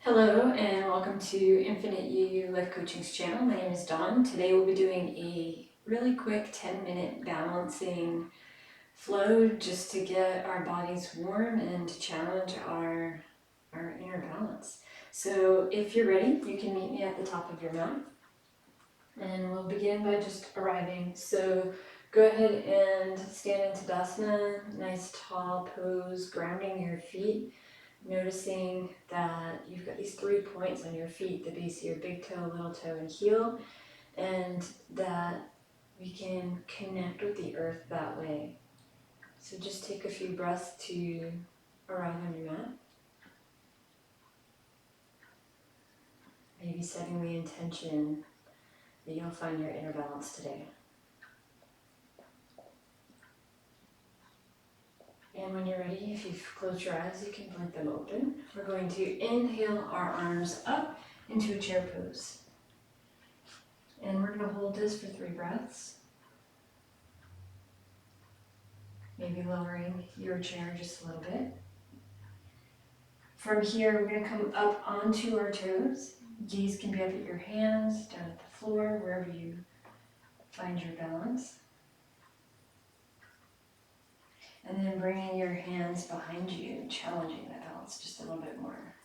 Hello and welcome to Infinite You Life Coaching's channel. My name is Dawn. Today we'll be doing a really quick 10-minute balancing flow just to get our bodies warm and to challenge our inner balance. So if you're ready, you can meet me at the top of your mat and we'll begin by just arriving. So go ahead and stand in Tadasana, nice tall pose, grounding your feet. Noticing that you've got these 3 points on your feet, the base of your big toe, little toe, and heel, and that we can connect with the earth that way. So just take a few breaths to arrive on your mat. Maybe setting the intention that you'll find your inner balance today. And when you're ready, if you've closed your eyes, you can blink them open. We're going to inhale our arms up into a chair pose. And we're going to hold this for 3 breaths. Maybe lowering your chair just a little bit. From here, we're going to come up onto our toes. Gaze can be up at your hands, down at the floor, wherever you find your balance. And then bringing your hands behind you, challenging that balance just a little bit more.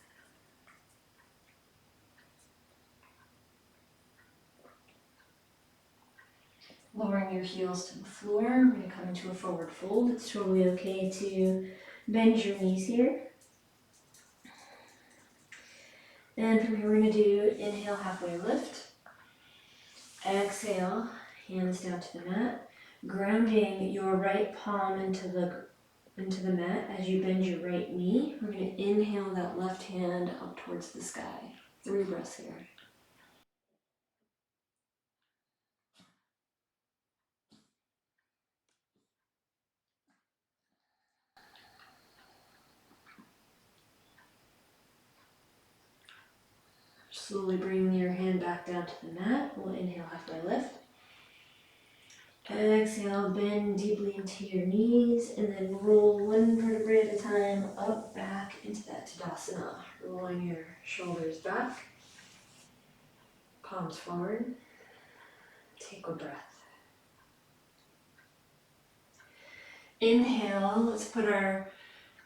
Lowering your heels to the floor, we're going to come into a forward fold. It's totally okay to bend your knees here. And from here, we're going to do inhale, halfway lift. Exhale, hands down to the mat. Grounding your right palm into the mat as you bend your right knee. We're going to inhale that left hand up towards the sky. 3 breaths here. Slowly bring your hand back down to the mat. We'll inhale, halfway lift. Exhale, bend deeply into your knees and then roll 1 vertebrae at a time up, back into that Tadasana. Rolling your shoulders back, palms forward. Take a breath. Inhale, let's put our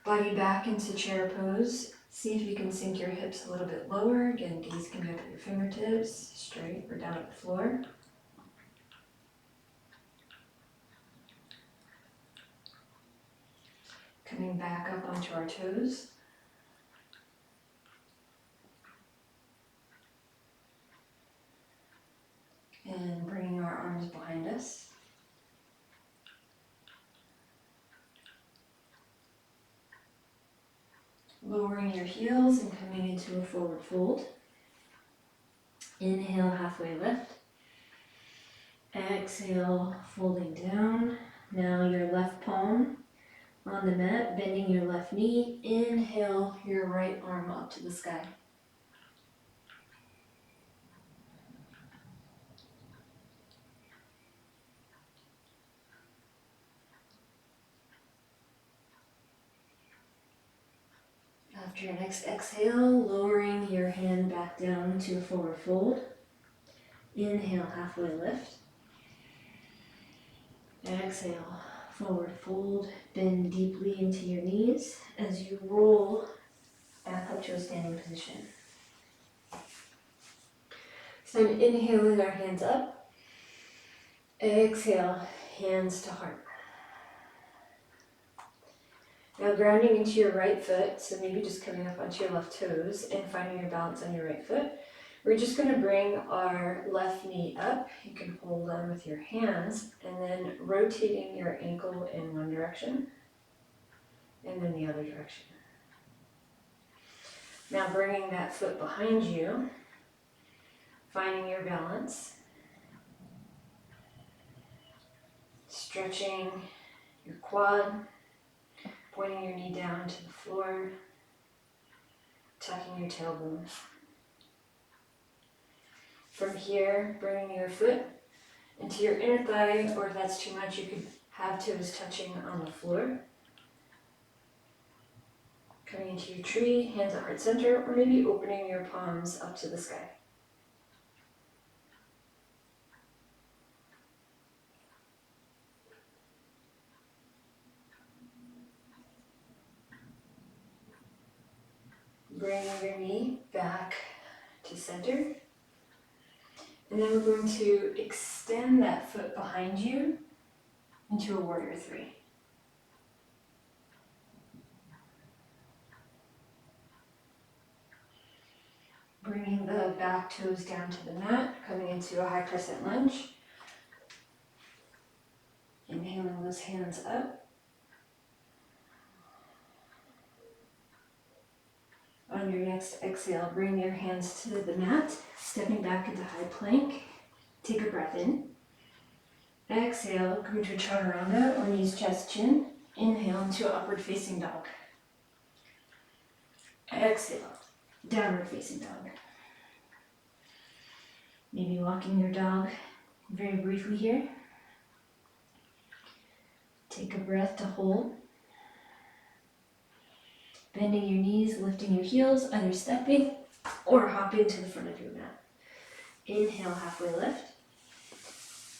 body back into chair pose. See if you can sink your hips a little bit lower. Again, gaze can be up at your fingertips, straight or down at the floor. Coming back up onto our toes. And bringing our arms behind us. Lowering your heels and coming into a forward fold. Inhale, halfway lift. Exhale, folding down. Now your left palm on the mat, bending your left knee. Inhale, your right arm up to the sky. After your next exhale, lowering your hand back down to a forward fold. Inhale, halfway lift. Exhale, forward fold. Bend deeply into your knees as you roll back up to a standing position. So I'm inhaling our hands up. Exhale, hands to heart. Now grounding into your right foot, so maybe just coming up onto your left toes and finding your balance on your right foot. We're just going to bring our left knee up. You can hold on with your hands and then rotating your ankle in one direction and then the other direction. Now bringing that foot behind you, finding your balance, stretching your quad, pointing your knee down to the floor, tucking your tailbone. From here, bringing your foot into your inner thigh, or if that's too much, you could have toes touching on the floor. Coming into your tree, hands at heart center, or maybe opening your palms up to the sky. Bringing your knee back to center. And then we're going to extend that foot behind you into a warrior three. Bringing the back toes down to the mat, coming into a high crescent lunge. Inhaling those hands up. On your next exhale, bring your hands to the mat, stepping back into high plank. Take a breath in. Exhale, come to chaturanga or knees, chest, chin. Inhale into upward facing dog. Exhale, downward facing dog. Maybe walking your dog very briefly here. Take a breath to hold. Bending your knees, lifting your heels, either stepping or hopping to the front of your mat. Inhale, halfway lift.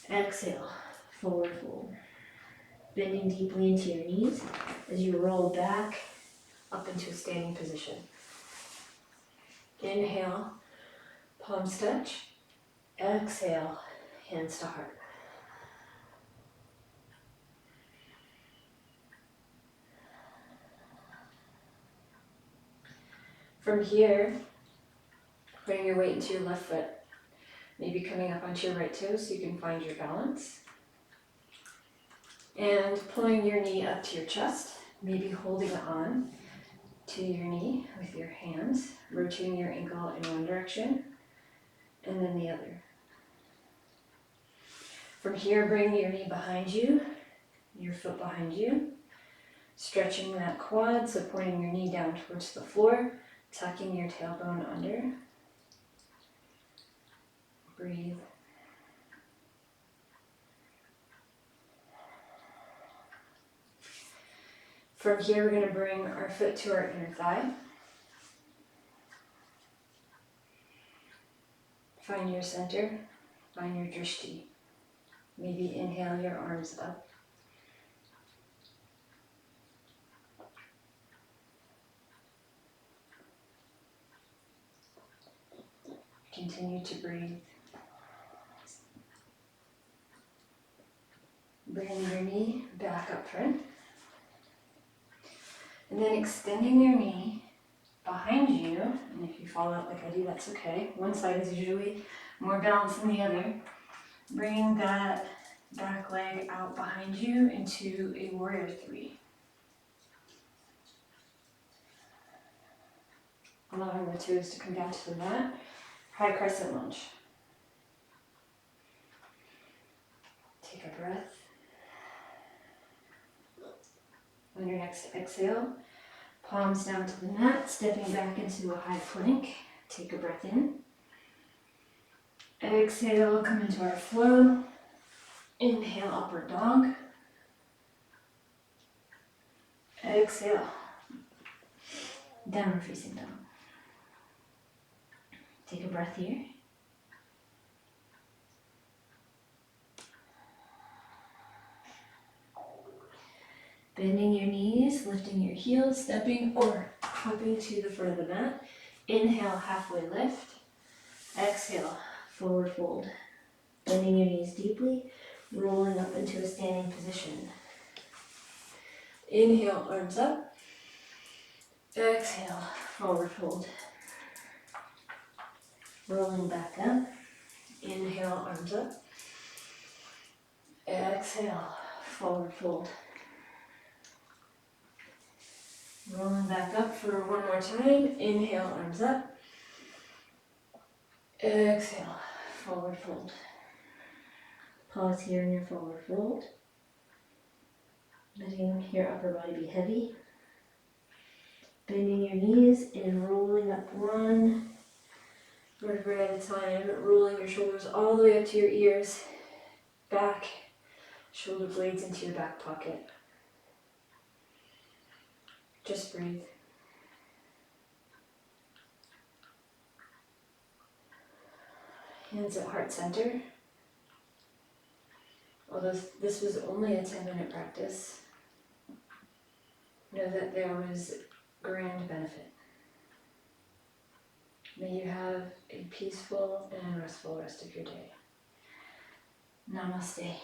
Exhale, forward fold. Bending deeply into your knees as you roll back up into a standing position. Inhale, palms touch. Exhale, hands to heart. From here, bring your weight into your left foot. Maybe coming up onto your right toe so you can find your balance. And pulling your knee up to your chest, maybe holding on to your knee with your hands, rotating your ankle in one direction and then the other. From here, bring your knee behind you, your foot behind you, stretching that quad, supporting your knee down towards the floor, tucking your tailbone under. Breathe. From here, we're going to bring our foot to our inner thigh. Find your center, find your drishti. Maybe inhale your arms up. Continue to breathe. Bring your knee back up front. And then extending your knee behind you, and if you fall out like I do, that's okay. One side is usually more balanced than the other. Bringing that back leg out behind you into a warrior three. Allowing the toes to come down to the mat. High crescent lunge. Take a breath. On your next exhale, palms down to the mat, stepping back into a high plank. Take a breath in. Exhale, come into our flow. Inhale, upward dog. Exhale, downward facing dog. Take a breath here. Bending your knees, lifting your heels, stepping or hopping to the front of the mat. Inhale, halfway lift. Exhale, forward fold. Bending your knees deeply, rolling up into a standing position. Inhale, arms up. Exhale, forward fold. Rolling back up. Inhale, arms up. Exhale, forward fold. Rolling back up for one more time. Inhale, arms up. Exhale, forward fold. Pause here in your forward fold. Letting your upper body be heavy. Bending your knees and rolling up one vertebrae at a time. Rolling your shoulders all the way up to your ears. Back, shoulder blades into your back pocket. Just breathe. Hands at heart center. Although this was only a 10-minute practice, know that there was grand benefit. May you have a peaceful and restful rest of your day. Namaste.